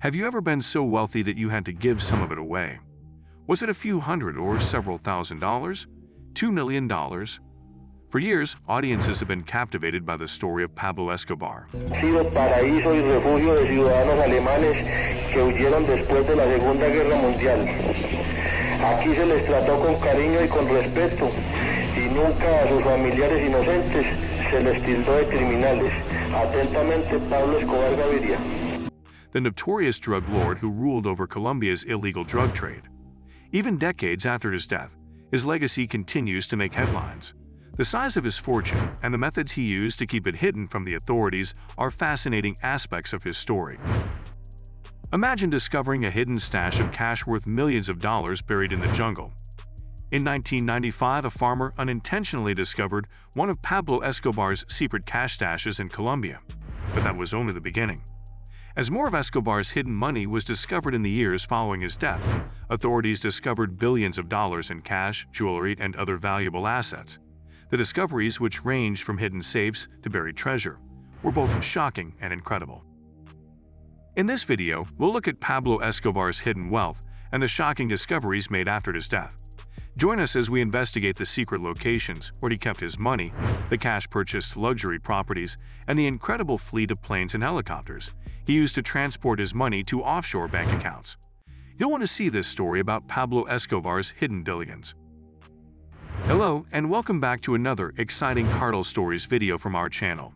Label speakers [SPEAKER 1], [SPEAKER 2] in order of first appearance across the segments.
[SPEAKER 1] Have you ever been so wealthy that you had to give some of it away? Was it a few hundred or several $1,000s? $2 million? For years, audiences have been captivated by the story of Pablo Escobar.
[SPEAKER 2] Sido paraíso y refugio de ciudadanos alemanes que huyeron después de la Segunda Guerra Mundial. Aquí se les trató con cariño y con respeto, y nunca a sus familiares inocentes se les tildó de criminales. Atentamente, Pablo Escobar Gaviria.
[SPEAKER 1] The notorious drug lord who ruled over Colombia's illegal drug trade. Even decades after his death, his legacy continues to make headlines. The size of his fortune and the methods he used to keep it hidden from the authorities are fascinating aspects of his story. Imagine discovering a hidden stash of cash worth millions of dollars buried in the jungle. In 1995, a farmer unintentionally discovered one of Pablo Escobar's secret cash stashes in Colombia. But that was only the beginning. As more of Escobar's hidden money was discovered in the years following his death, authorities discovered billions of dollars in cash, jewelry, and other valuable assets. The discoveries, which ranged from hidden safes to buried treasure, were both shocking and incredible. In this video, we'll look at Pablo Escobar's hidden wealth and the shocking discoveries made after his death. Join us as we investigate the secret locations where he kept his money, the cash-purchased luxury properties, and the incredible fleet of planes and helicopters he used to transport his money to offshore bank accounts. You'll want to see this story about Pablo Escobar's hidden billions. Hello, and welcome back to another exciting Cartel Stories video from our channel.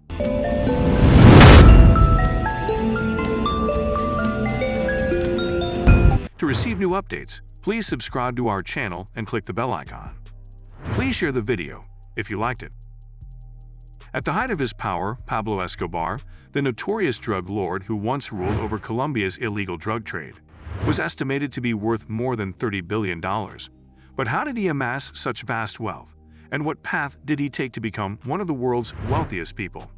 [SPEAKER 1] To receive new updates, please subscribe to our channel and click the bell icon. Please share the video if you liked it. At the height of his power, Pablo Escobar, the notorious drug lord who once ruled over Colombia's illegal drug trade, was estimated to be worth more than $30 billion. But how did he amass such vast wealth? And what path did he take to become one of the world's wealthiest people?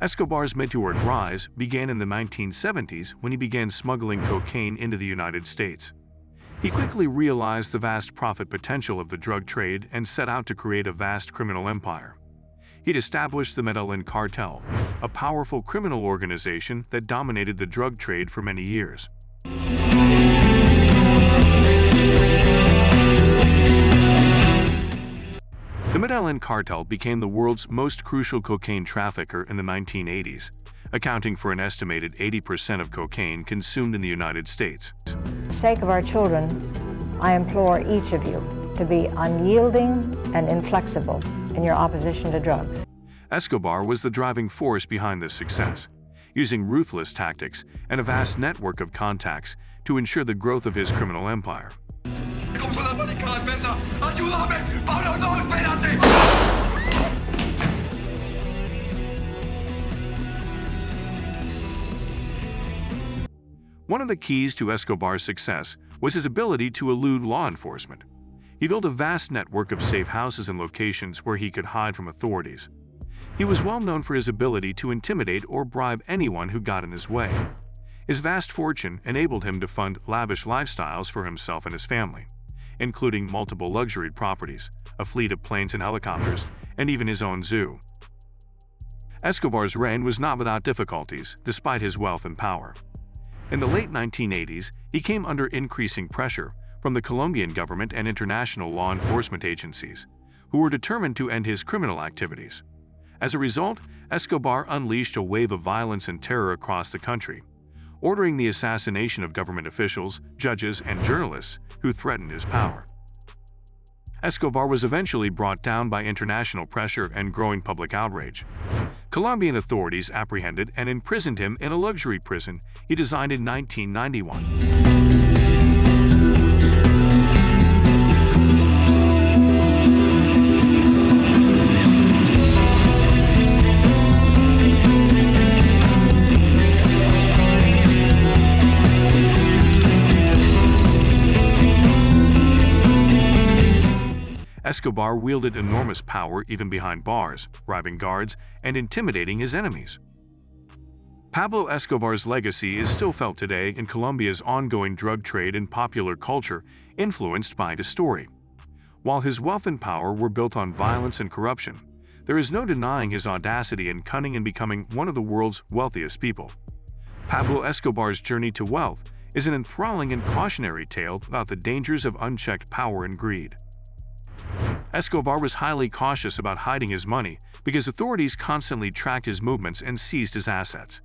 [SPEAKER 1] Escobar's meteoric rise began in the 1970s when he began smuggling cocaine into the United States. He quickly realized the vast profit potential of the drug trade and set out to create a vast criminal empire. He'd established the Medellin Cartel, a powerful criminal organization that dominated the drug trade for many years. The Medellin Cartel became the world's most crucial cocaine trafficker in the 1980s, accounting for an estimated 80% of cocaine consumed in the United States.
[SPEAKER 3] For the sake of our children, I implore each of you to be unyielding and inflexible in your opposition to drugs.
[SPEAKER 1] Escobar was the driving force behind this success, using ruthless tactics and a vast network of contacts to ensure the growth of his criminal empire. One of the keys to Escobar's success was his ability to elude law enforcement. He built a vast network of safe houses and locations where he could hide from authorities. He was well known for his ability to intimidate or bribe anyone who got in his way. His vast fortune enabled him to fund lavish lifestyles for himself and his family, including multiple luxury properties, a fleet of planes and helicopters, and even his own zoo. Escobar's reign was not without difficulties, despite his wealth and power. In the late 1980s, he came under increasing pressure from the Colombian government and international law enforcement agencies, who were determined to end his criminal activities. As a result, Escobar unleashed a wave of violence and terror across the country, ordering the assassination of government officials, judges, and journalists who threatened his power. Escobar was eventually brought down by international pressure and growing public outrage. Colombian authorities apprehended and imprisoned him in a luxury prison he designed in 1991. Escobar wielded enormous power even behind bars, bribing guards and intimidating his enemies. Pablo Escobar's legacy is still felt today in Colombia's ongoing drug trade and popular culture influenced by his story. While his wealth and power were built on violence and corruption, there is no denying his audacity and cunning in becoming one of the world's wealthiest people. Pablo Escobar's journey to wealth is an enthralling and cautionary tale about the dangers of unchecked power and greed. Escobar was highly cautious about hiding his money because authorities constantly tracked his movements and seized his assets.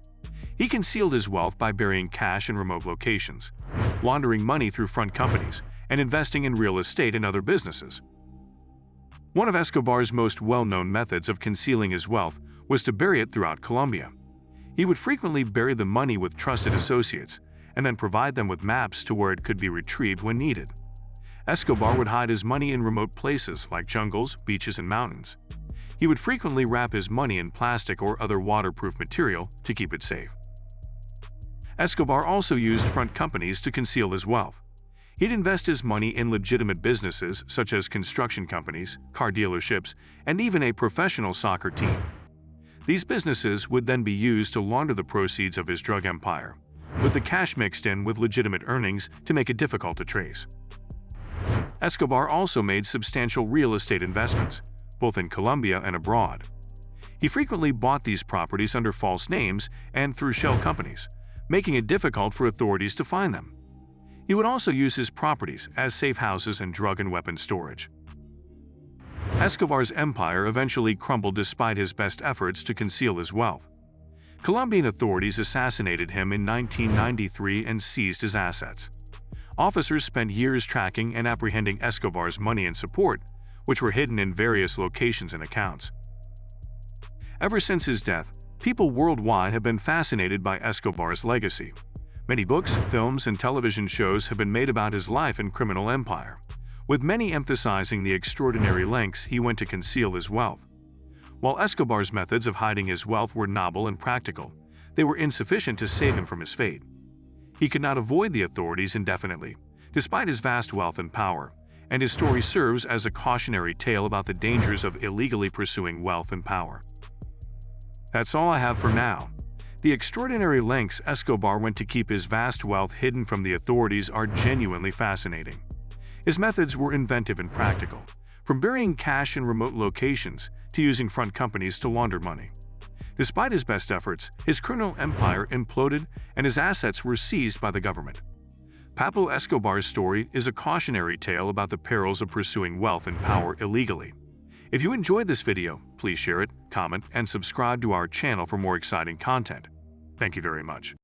[SPEAKER 1] He concealed his wealth by burying cash in remote locations, laundering money through front companies, and investing in real estate and other businesses. One of Escobar's most well-known methods of concealing his wealth was to bury it throughout Colombia. He would frequently bury the money with trusted associates and then provide them with maps to where it could be retrieved when needed. Escobar would hide his money in remote places like jungles, beaches, and mountains. He would frequently wrap his money in plastic or other waterproof material to keep it safe. Escobar also used front companies to conceal his wealth. He'd invest his money in legitimate businesses such as construction companies, car dealerships, and even a professional soccer team. These businesses would then be used to launder the proceeds of his drug empire, with the cash mixed in with legitimate earnings to make it difficult to trace. Escobar also made substantial real estate investments, both in Colombia and abroad. He frequently bought these properties under false names and through shell companies, making it difficult for authorities to find them. He would also use his properties as safe houses and drug and weapon storage. Escobar's empire eventually crumbled despite his best efforts to conceal his wealth. Colombian authorities assassinated him in 1993 and seized his assets. Officers spent years tracking and apprehending Escobar's money and support, which were hidden in various locations and accounts. Ever since his death, people worldwide have been fascinated by Escobar's legacy. Many books, films, and television shows have been made about his life and criminal empire, with many emphasizing the extraordinary lengths he went to conceal his wealth. While Escobar's methods of hiding his wealth were novel and practical, they were insufficient to save him from his fate. He could not avoid the authorities indefinitely, despite his vast wealth and power, and his story serves as a cautionary tale about the dangers of illegally pursuing wealth and power. That's all I have for now. The extraordinary lengths Escobar went to keep his vast wealth hidden from the authorities are genuinely fascinating. His methods were inventive and practical, from burying cash in remote locations to using front companies to launder money. Despite his best efforts, his criminal empire imploded and his assets were seized by the government. Pablo Escobar's story is a cautionary tale about the perils of pursuing wealth and power illegally. If you enjoyed this video, please share it, comment, and subscribe to our channel for more exciting content. Thank you very much.